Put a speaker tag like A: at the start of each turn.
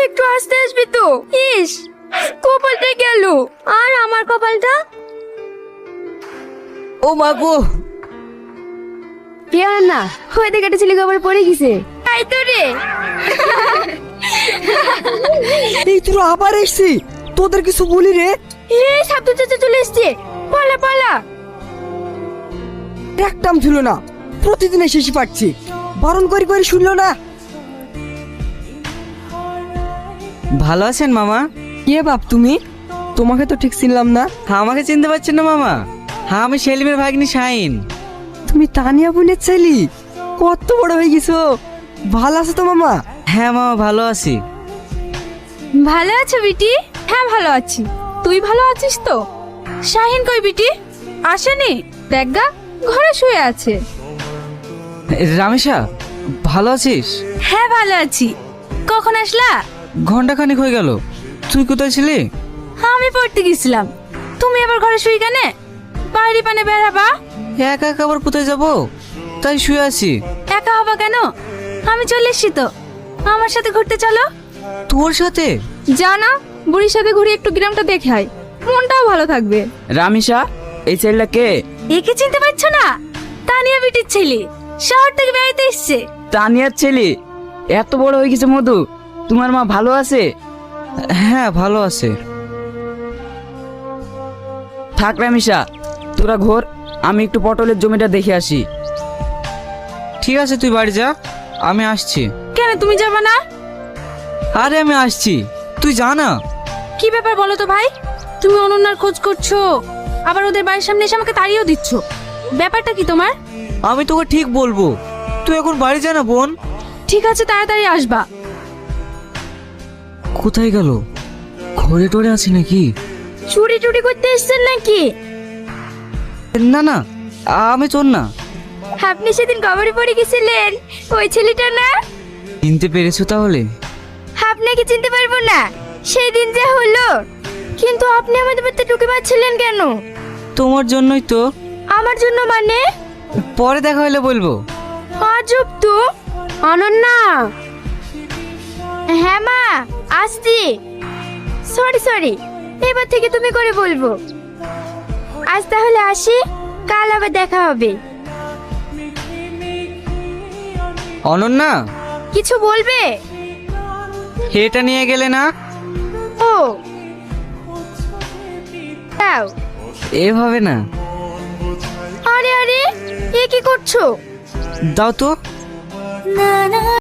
A: একটু আস্তে আসবি তো। ইস, কপালটা গেল। আর আমার কপালটা?
B: ও মা গো,
A: কেউ না, হয়তো একটা ছেলে কপাল পড়ে গেছে। তাই তো রে।
B: এই তোরা আবার এসছি, তোদের কিছু বলি রে?
A: সাধু চাচা চলে এসছে, পালা পালা।
B: একটাম ছিল না, প্রতিদিন এসে পাচ্ছি, বারণ করে করে শুনলো না।
C: ভালো আছেন মামা?
B: কে বাপ তুমি? তোমাকে তো ঠিক চিনলাম না।
C: আমাকে চিনতে পারছেন না মামা? হ্যাঁ, আমি সেলিমের ভাগ্নি শাহিন।
B: তুমি তানিয়া বোনের ছেলে, কত বড় হয়ে গেছো। ভালো আছো তো মামা?
C: হ্যাঁ মামা, ভালো আছি।
A: ভালো আছো বিটি? হ্যাঁ ভালো আছি। তুই ভালো আছিস তো? শাহিন কই বিটি? আসেনি? দেখ ঘরে শুয়ে আছে।
C: রামেশা, ভালো আছিস?
A: হ্যাঁ ভালো আছি। কখন আসলা?
C: ঘন্টাখানিক হয়ে গেল। তুই কোথায় ছিলি?
A: আমি পড়তে গেছিলাম। তুমি আবার ঘরে শুই কেন? বাইরে পানে বেড়াবা?
C: একা একা আবার কোথায় যাব, তাই শুয়ে আছি।
A: একা হবা কেন? আমি চলে এসছি তো, আমার সাথে ঘুরতে চলো।
C: তোর সাথে?
A: যা না, বুড়ির সাথে ঘুরে একটু গ্রামটা দেখে আয়, মনটাও ভালো থাকবে।
C: রামেশা, এই ছেলেটা কে?
A: একে চিনতে পারছো না? তানিয়া বিটির ছেলে, শহর থেকে বেড়াইতে এসছে।
C: তানিয়ার ছেলে? এত বড় হয়ে গেছে মধু। তোমার মা ভালো আছে? হ্যাঁ ভালো আছে। থাক রামেশা, তোরা ঘোর, আমি একটু পটলের জমিটা দেখে আসি। ঠিক আছে, তুই বাড়ি যা, আমি আসছি।
A: কেন তুমি যাবে না?
C: আরে আমি আসছি, তুই যা না।
A: কি ব্যাপার বলো তো ভাই? তুমি অনন্যার খোঁজ করছো, আবার ওদের বাড়ির সামনে এসে আমাকে তাড়িয়েও দিচ্ছ। ব্যাপারটা কি তোমার?
C: আমি তোকে ঠিক বলবো, তুই এখন বাড়ি যা না বোন।
A: ঠিক আছে, তাড়াতাড়ি আসবা।
C: কোথায় গেল? ঘরে টরে আছে নাকি?
A: চুরি টুরি করতে এসছেন নাকি?
C: না না, আমি তোর না।
A: আপনি সেদিন কবরে পড়ে গেছিলেন, ওই ছেলেটা না?
C: চিনতে পেরেছো তাহলে?
A: আপনাকে চিনতে পারবো না, সেই দিন যা হলো। কিন্তু আপনি আমাদের বাড়িতে ঢুকে পাচ্ছিলেন কেন?
C: তোমার জন্যই তো।
A: আমার জন্য মানে?
C: পরে দেখা হলে বলবো।
A: আজব তো। অনন্যা। হ্যাঁ মা, আসছি। সরি, এবার থেকে তুমি করে বলবো। আজ তাহলে আসি, কাল আবার দেখা হবে।
C: অনন্যা,
A: কিছু বলবে?
C: এটা নিয়ে গেলে না?
A: ও দাও।
C: এভাবে না।
A: আরে এ কি করছো?
C: দাও তো।
A: না না।